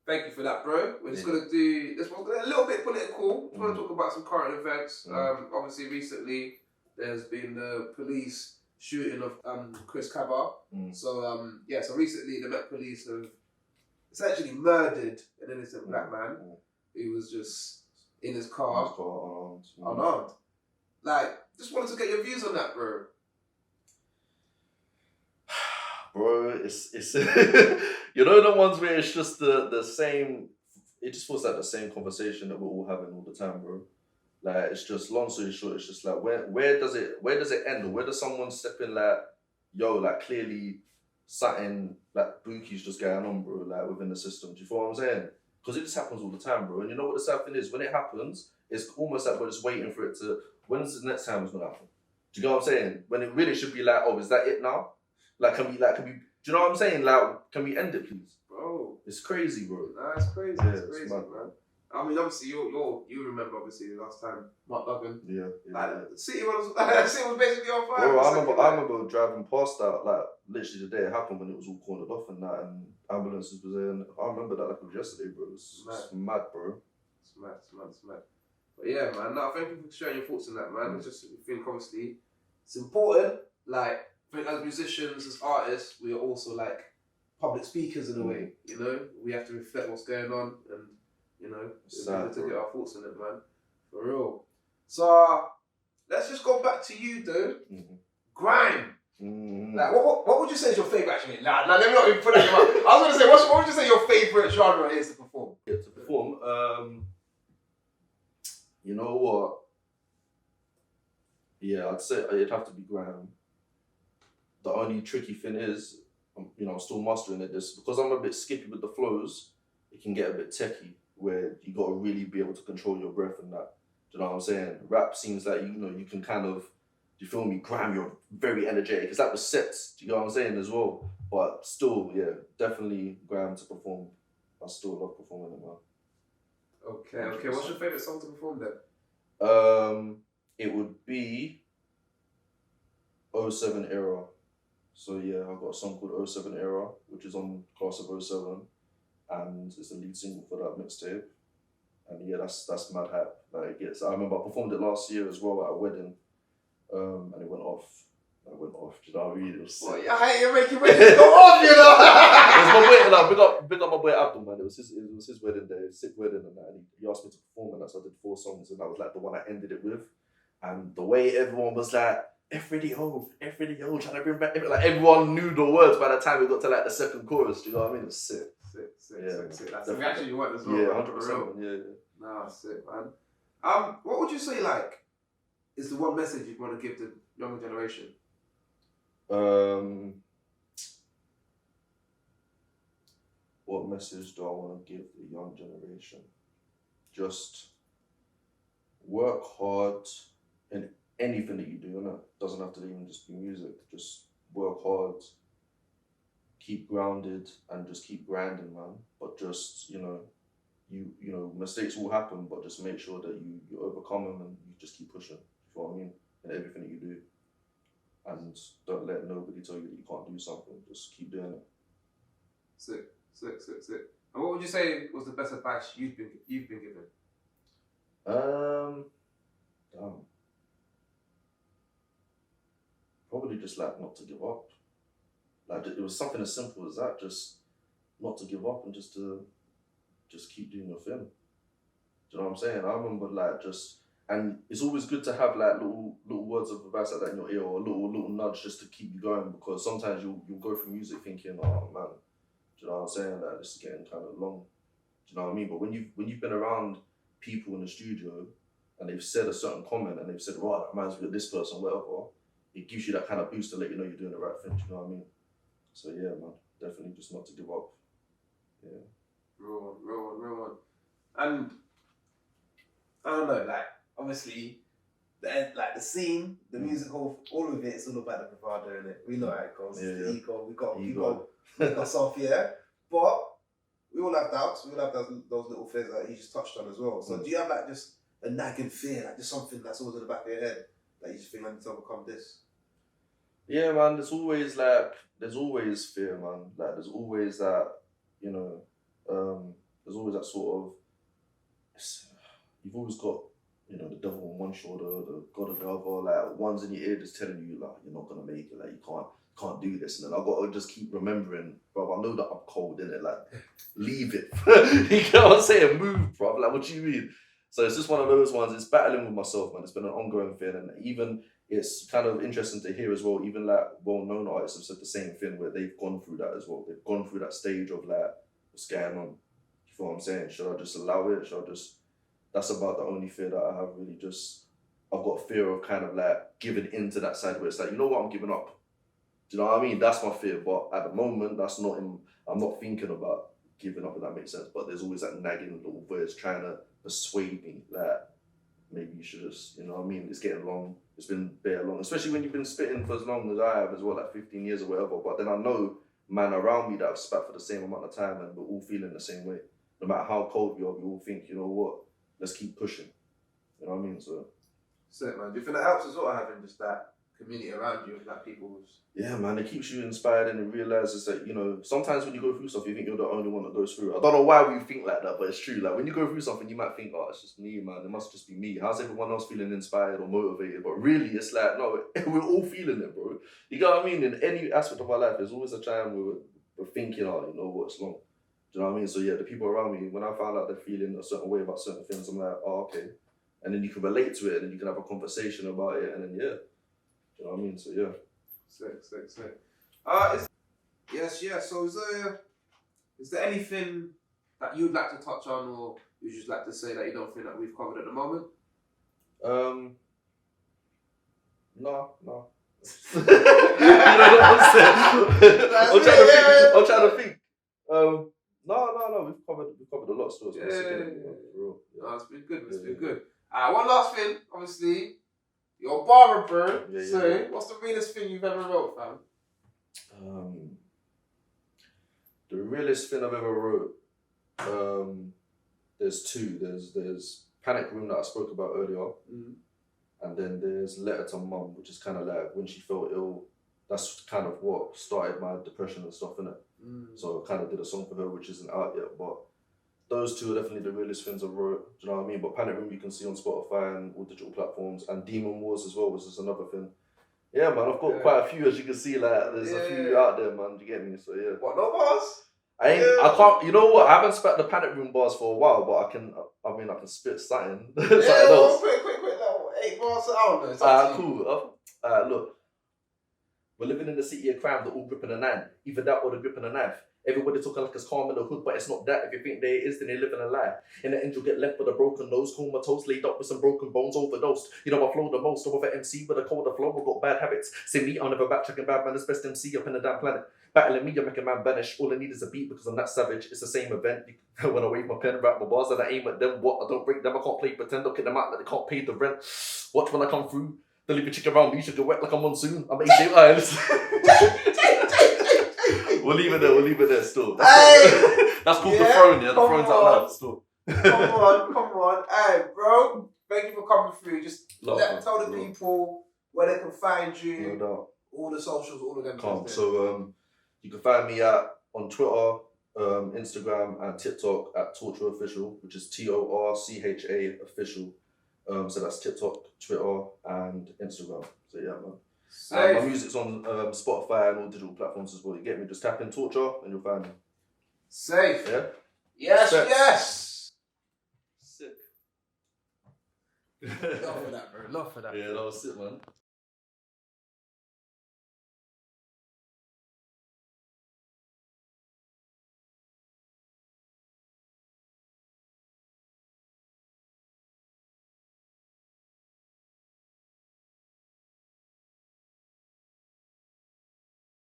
Thank you for that, bro. We're just gonna do this one's a little bit political. We're gonna talk about some current events. Obviously, recently there's been the police shooting of Chris Kaba. So so recently the Met Police have essentially murdered an innocent black man who was just in his car, unarmed. Like, just wanted to get your views on that, bro. Bro, it's you know the ones where it's just the same. It just feels like the same conversation that we're all having all the time, bro. Like, it's just, long story short, it's just like where does it end, or where does someone step in like, yo, like clearly something like Buki's just going on, bro, like within the system. Do you feel what I'm saying? Because it just happens all the time, bro. And you know what the sad thing is? When it happens, it's almost like we're just waiting for it to. When's the next time it's gonna happen? Do you know what I'm saying? When it really should be like, oh, is that it now? Like, can we? Do you know what I'm saying? Like, can we end it, please? Bro, it's crazy, bro. Nah, it's crazy. Yeah, it's crazy, mad, man. I mean, obviously, you remember obviously the last time Mark Duggan. Yeah. Like, the city was basically on fire. Bro, I remember driving past that, like, literally the day it happened, when it was all cornered off and that, and ambulances was there. And I remember that like it was yesterday, bro. It's mad, bro. It's mad. But yeah, man. No, thank you for sharing your thoughts on that, man. It's just, I think obviously it's important. Like, I think as musicians, as artists, we are also like public speakers in a way. You know, we have to reflect what's going on, and you know, it's sad to get our thoughts on it, man. For real. So let's just go back to you, dude. Grime. Like, what would you say is your favourite? Actually, nah, let me not even put it in your mouth. I was gonna say, what would you say your favourite genre is to perform? Yeah, to perform. You know what? Yeah, I'd say it'd have to be grime. The only tricky thing is, I'm still mastering it. This because I'm a bit skippy with the flows. It can get a bit techie, where you got to really be able to control your breath and that. Do you know what I'm saying? Rap seems like, you can kind of, do you feel me? Grime, you're very energetic. Because that was sets, do you know what I'm saying, as well? But still, yeah, definitely grime to perform. I still love performing it, man. Okay. What's your favourite song to perform then? It would be '07 Era. So yeah, I've got a song called '07 Era, which is on Class of '07. And it's the lead single for that mixtape. And yeah, that's mad hype. Like, I remember I performed it last year as well at a wedding, and it went off. Do you know what I mean? It was sick. Well, I hate you making weddings go off, you know. It was my wedding. Like, big up my boy Abdul, man. It was his wedding day, sick wedding, and that. And he asked me to perform, and so I did 4 songs, and that was like the one I ended it with. And the way everyone was like, F-radio, trying to bring back, like everyone knew the words by the time we got to like the second chorus. Do you know what I mean? It was sick. Sick. That's actually you want as well. Yeah, 100%. Yeah. Nah, sick, man. What would you say, like, is the one message you'd want to give the younger generation? What message do I want to give the young generation? Just work hard in anything that you do, innit? Doesn't have to even just be music. Just work hard. Keep grounded and just keep grinding, man. But just, you mistakes will happen, but just make sure that you overcome them and you just keep pushing. You know what I mean? In everything that you do. And don't let nobody tell you that you can't do something. Just keep doing it. Sick. And what would you say was the best advice you've been given? Probably just like not to give up. Like, it was something as simple as that, just not to give up and just keep doing your thing. Do you know what I'm saying? I remember and it's always good to have like little words of advice like that in your ear, or a little nudge just to keep you going, because sometimes you'll go through music thinking, oh man, do you know what I'm saying? Like, this is getting kind of long. Do you know what I mean? But when you've been around people in the studio and they've said a certain comment and they've said, wow, that reminds me of this person, whatever, it gives you that kind of boost to let you know you're doing the right thing. Do you know what I mean? So yeah, man, definitely just not to give up. Yeah. Real one. And I don't know, like, obviously, the scene, the musical, all of it, it's all about the bravado, innit? We know how it goes. Yeah. The ego, we got off, yeah. But we all have doubts. We all have those little fears that you just touched on as well. So do you have like just a nagging fear, like just something that's always in the back of your head that you just think I need to overcome this? Yeah, man. There's always fear, man. Like, there's always that, there's always that sort of, you've always got, you know, the devil on one shoulder, the God on the other, like one's in your ear just telling you like you're not gonna make it, like you can't do this, and then I gotta just keep remembering, bro. I know that I'm cold in it, like leave it. You get what I'm saying? Move, bro. Like what do you mean? So it's just one of those ones. It's battling with myself, man. It's been an ongoing thing, and even it's kind of interesting to hear as well. Even like well-known artists have said the same thing where they've gone through that as well. They've gone through that stage of like, what's going on? You feel what I'm saying? Should I just allow it? Should I just? That's about the only fear that I have. Really, just I've got fear of kind of like giving into that side where it's like, you know what, I'm giving up. Do you know what I mean? That's my fear. But at the moment, that's not in. I'm not thinking about giving up, if that makes sense. But there's always that nagging little voice trying to persuade me that maybe you should just, you know what I mean? It's getting long. It's been bare long, especially when you've been spitting for as long as I have as well, like 15 years or whatever. But then I know man around me that have spat for the same amount of time and we're all feeling the same way. No matter how cold we are, we all think, you know what, let's keep pushing. You know what I mean? So. Sick, man. Do you think that helps as well, having just that community around you, like people who's... Yeah, man, it keeps you inspired and it realizes that, you know, sometimes when you go through stuff, you think you're the only one that goes through it. I don't know why we think like that, but it's true. Like, when you go through something, you might think, oh, it's just me, man. It must just be me. How's everyone else feeling inspired or motivated? But really, it's like, no, we're all feeling it, bro. You get what I mean? In any aspect of our life, there's always a time where we're thinking, oh, you know what, it's long. Do you know what I mean? So, yeah, the people around me, when I found out they're feeling a certain way about certain things, I'm like, oh, okay. And then you can relate to it and then you can have a conversation about it and then, yeah. Do you know what I mean? So, yeah. Sick. Yes. So is there anything that you'd like to touch on, or you'd just like to say that you don't think that we've covered at the moment? No. You know what I'm saying? I'm trying to think. No. We've covered a lot of stuff. Yeah. No, it's been good. It's been good. One last thing, obviously. You're a barber, bro. So, what's the realest thing you've ever wrote, fam? The realest thing I've ever wrote. There's two. There's Panic Room that I spoke about earlier, and then there's Letter to Mum, which is kind of like when she felt ill. That's kind of what started my depression and stuff, innit? So I kind of did a song for her, which isn't out yet, but. Those two are definitely the realest things I've wrote. Do you know what I mean? But Panic Room you can see on Spotify and all digital platforms, and Demon Wars as well, which is another thing. Yeah, man, I've got quite a few, as you can see. Like, there's a few out there, man. Do you get me? So yeah. What, no bars? I can't. You know what? I haven't spat the Panic Room bars for a while, but I can spit something. Something else. Quick, like 8 bars an hour. Cool. Look, we're living in the city of crime. They're all gripping a 9, either that or they're gripping a knife. Everybody talking like it's calm in the hood, but it's not that. If you think there is, then you're living a lie. And the angel get left with a broken nose, comatose, laid up with some broken bones, overdosed. You know I flow the most, over MC with a colder flow, I got bad habits. See me, I'll never backtracking bad man, it's best MC up in the damn planet. Battling me, you make a man vanish. All I need is a beat because I'm that savage. It's the same event. When I wave my pen, rap my bars, and I aim at them. What? I don't break them, I can't play pretend. I'll get them out that they can't pay the rent. Watch when I come through. They'll leave a chick around me, you should get wet like a monsoon. I'm AJ Eyes. We'll leave it there still. That's called the throne, yeah? The throne's out loud still. Come on. Hey, bro. Thank you for coming through. Just tell the people where they can find you. No doubt. All the socials, all of them. So you can find me on Twitter, Instagram and TikTok at Torcha Official, which is TORCHA Official. So that's TikTok, Twitter and Instagram. So yeah, man. My music's on Spotify and all digital platforms as well. You get me? Just tap in Torcha and you'll find me. Safe. Yeah? Yes. Sick. Love for that, bro. Love for that. Yeah, that was sick, man.